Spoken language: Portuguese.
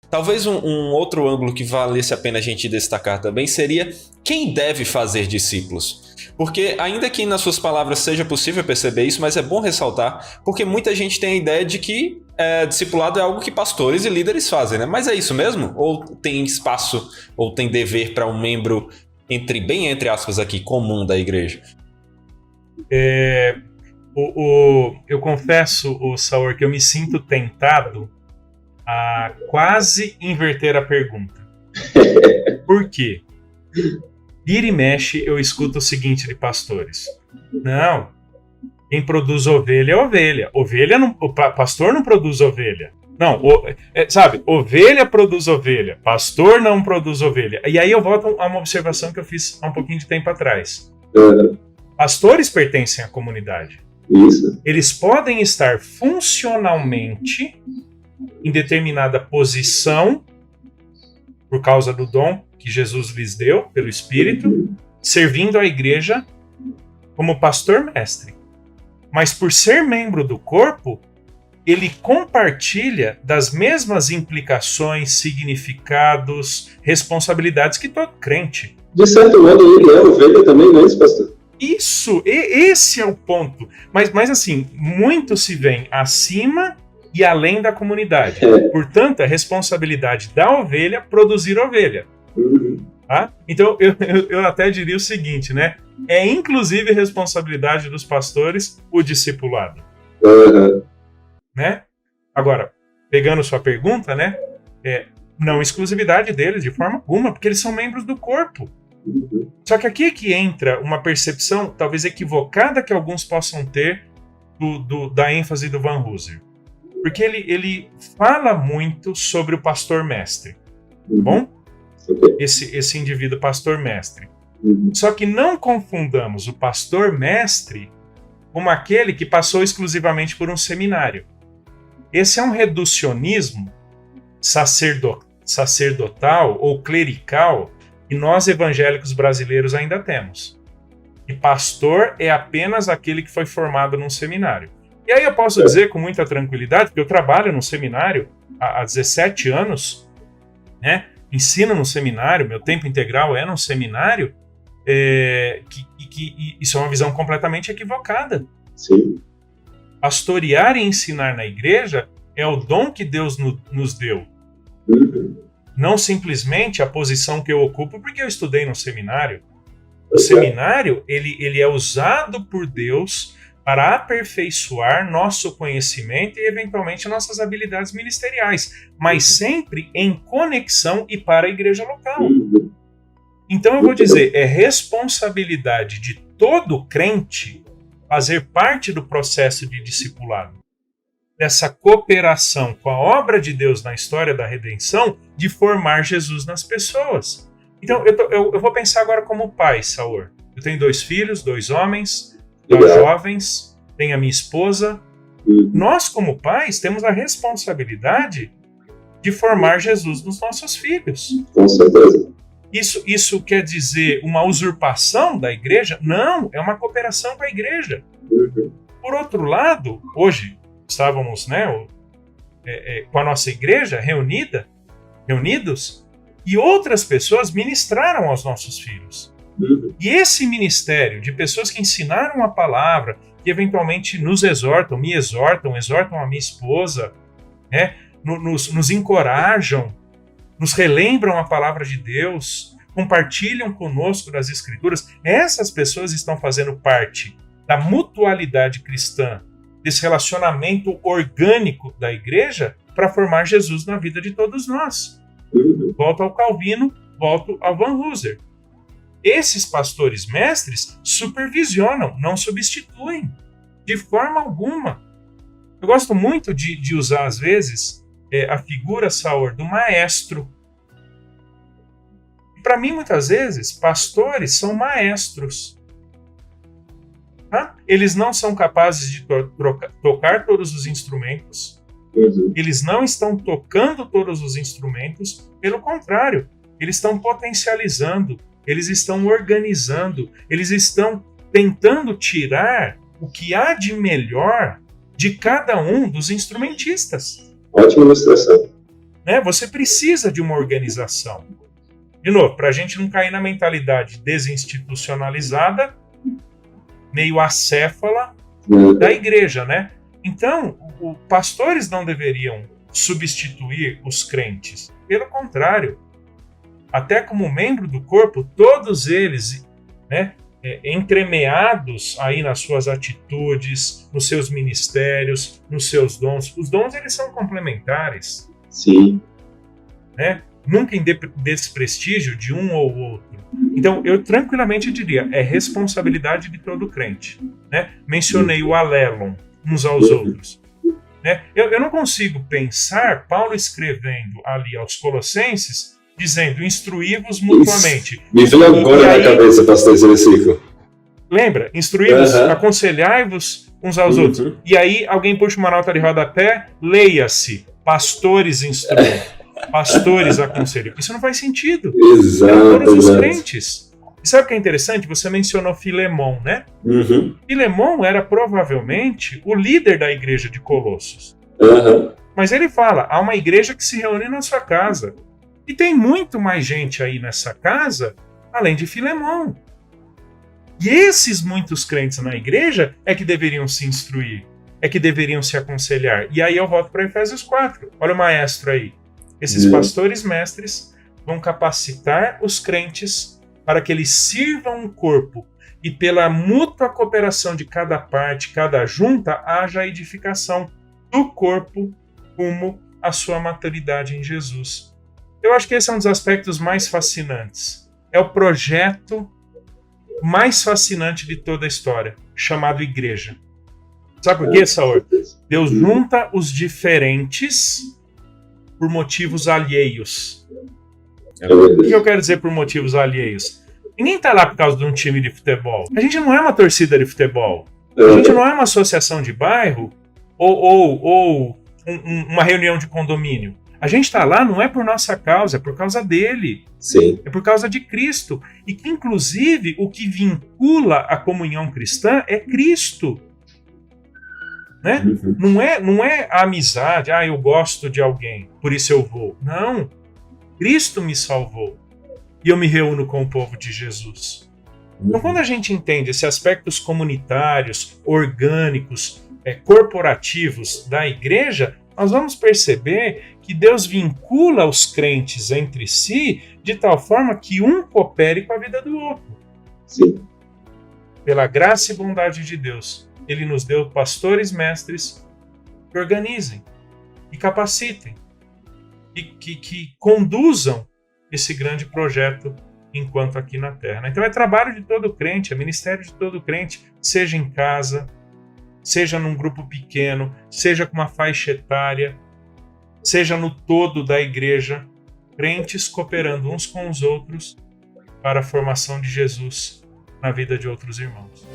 Talvez um outro ângulo que valesse a pena a gente destacar também seria quem deve fazer discípulos. Porque ainda que nas suas palavras seja possível perceber isso, mas é bom ressaltar, porque muita gente tem a ideia de que discipulado é algo que pastores e líderes fazem, né? Mas é isso mesmo? Ou tem espaço, ou tem dever para um membro, bem entre aspas aqui, comum da igreja? Eu confesso, Saur, que eu me sinto tentado a quase inverter a pergunta. Por quê? Vira e mexe, eu escuto o seguinte de pastores. Não, quem produz ovelha é ovelha. O pastor não produz ovelha. Não, ovelha produz ovelha. Pastor não produz ovelha. E aí eu volto a uma observação que eu fiz há um pouquinho de tempo atrás. Pastores pertencem à comunidade. Isso. Eles podem estar funcionalmente em determinada posição por causa do dom que Jesus lhes deu pelo Espírito, servindo a igreja como pastor-mestre. Mas por ser membro do corpo, ele compartilha das mesmas implicações, significados, responsabilidades que todo crente. De certo modo, ele é ovelha também, não é isso, pastor? Isso, esse é o ponto. Mas assim, muito se vem acima e além da comunidade. Portanto, é responsabilidade da ovelha produzir ovelha. Tá? Então, eu até diria o seguinte, né? É inclusive responsabilidade dos pastores o discipulado. Né? Agora, pegando sua pergunta, né? Não exclusividade deles de forma alguma, porque eles são membros do corpo. Só que aqui é que entra uma percepção talvez equivocada que alguns possam ter da ênfase do Van Hooser. Porque ele fala muito sobre o pastor-mestre. Tá bom? Esse indivíduo pastor-mestre. Só que não confundamos o pastor-mestre como aquele que passou exclusivamente por um seminário. Esse é um reducionismo sacerdotal ou clerical que nós evangélicos brasileiros ainda temos. E pastor é apenas aquele que foi formado num seminário. E aí eu posso dizer com muita tranquilidade, porque eu trabalho num seminário há 17 anos, né? Ensino no seminário, meu tempo integral é num seminário, que isso é uma visão completamente equivocada. Sim. Pastorear e ensinar na igreja é o dom que Deus nos deu. Não simplesmente a posição que eu ocupo porque eu estudei no seminário. O seminário, ele é usado por Deus para aperfeiçoar nosso conhecimento e, eventualmente, nossas habilidades ministeriais, mas sempre em conexão e para a igreja local. Então, eu vou dizer, é responsabilidade de todo crente fazer parte do processo de discipulado, dessa cooperação com a obra de Deus na história da redenção, de formar Jesus nas pessoas. Então, eu vou pensar agora como pai, Saur. Eu tenho 2 filhos, 2 homens, 2 jovens, tenho a minha esposa. Nós, como pais, temos a responsabilidade de formar Jesus nos nossos filhos. Com certeza. Isso quer dizer uma usurpação da igreja? Não, é uma cooperação com a igreja. Por outro lado, hoje estávamos, né, com a nossa igreja reunidos, e outras pessoas ministraram aos nossos filhos. E esse ministério de pessoas que ensinaram a palavra, que eventualmente nos exortam, me exortam a minha esposa, né, nos encorajam, nos relembram a palavra de Deus, compartilham conosco das Escrituras, essas pessoas estão fazendo parte da mutualidade cristã, desse relacionamento orgânico da igreja para formar Jesus na vida de todos nós. Volto ao Calvino, volto ao Van Hooser. Esses pastores mestres supervisionam, não substituem, de forma alguma. Eu gosto muito de usar, às vezes, a figura, Saur, do maestro. Para mim, muitas vezes, pastores são maestros. Tá? Eles não são capazes de tocar todos os instrumentos. Eles não estão tocando todos os instrumentos. Pelo contrário, eles estão potencializando, eles estão organizando, eles estão tentando tirar o que há de melhor de cada um dos instrumentistas. Ótima ilustração. né? Você precisa de uma organização. De novo, para a gente não cair na mentalidade desinstitucionalizada, meio acéfala da igreja, né? Então, os pastores não deveriam substituir os crentes. Pelo contrário, até como membro do corpo, todos eles, né, entremeados aí nas suas atitudes, nos seus ministérios, nos seus dons. Os dons, eles são complementares. Sim. Né? Nunca em desprestígio de um ou outro. Então, eu tranquilamente diria, é responsabilidade de todo crente. Né? Mencionei o alelon uns aos outros. Né? Eu não consigo pensar Paulo escrevendo ali aos Colossenses, dizendo, instruí-vos mutuamente. Me veio agora na cabeça, pastor, esse versículo. Lembra? Instruí-vos, aconselhai-vos uns aos outros. E aí, alguém puxa uma nota de rodapé, leia-se, pastores instruem, pastores aconselham. Isso não faz sentido. Exato. Todos os crentes. E sabe o que é interessante? Você mencionou Filemon, né? Filemon era provavelmente o líder da igreja de Colossos. Mas ele fala, há uma igreja que se reúne na sua casa. E tem muito mais gente aí nessa casa, além de Filemon. E esses muitos crentes na igreja é que deveriam se instruir, é que deveriam se aconselhar. E aí eu volto para Efésios 4. Olha o maestro aí. Esses pastores mestres vão capacitar os crentes para que eles sirvam o corpo e pela mútua cooperação de cada parte, cada junta, haja a edificação do corpo rumo à sua maturidade em Jesus. Eu acho que esse é um dos aspectos mais fascinantes. É o projeto mais fascinante de toda a história, chamado igreja. Sabe por quê, Saor? Deus junta os diferentes por motivos alheios. O que eu quero dizer por motivos alheios? Ninguém está lá por causa de um time de futebol. A gente não é uma torcida de futebol. A gente não é uma associação de bairro ou uma reunião de condomínio. A gente está lá não é por nossa causa, é por causa dele. Sim. É por causa de Cristo. E que, inclusive, o que vincula a comunhão cristã é Cristo. Né? Não é a amizade, eu gosto de alguém, por isso eu vou. Não. Cristo me salvou. E eu me reúno com o povo de Jesus. Então, quando a gente entende esses aspectos comunitários, orgânicos, corporativos da igreja, nós vamos perceber que Deus vincula os crentes entre si de tal forma que um coopere com a vida do outro. Sim. Pela graça e bondade de Deus, Ele nos deu pastores mestres que organizem, que capacitem, que conduzam esse grande projeto enquanto aqui na Terra. Então é trabalho de todo crente, é ministério de todo crente, seja em casa, seja num grupo pequeno, seja com uma faixa etária, seja no todo da igreja, crentes cooperando uns com os outros para a formação de Jesus na vida de outros irmãos.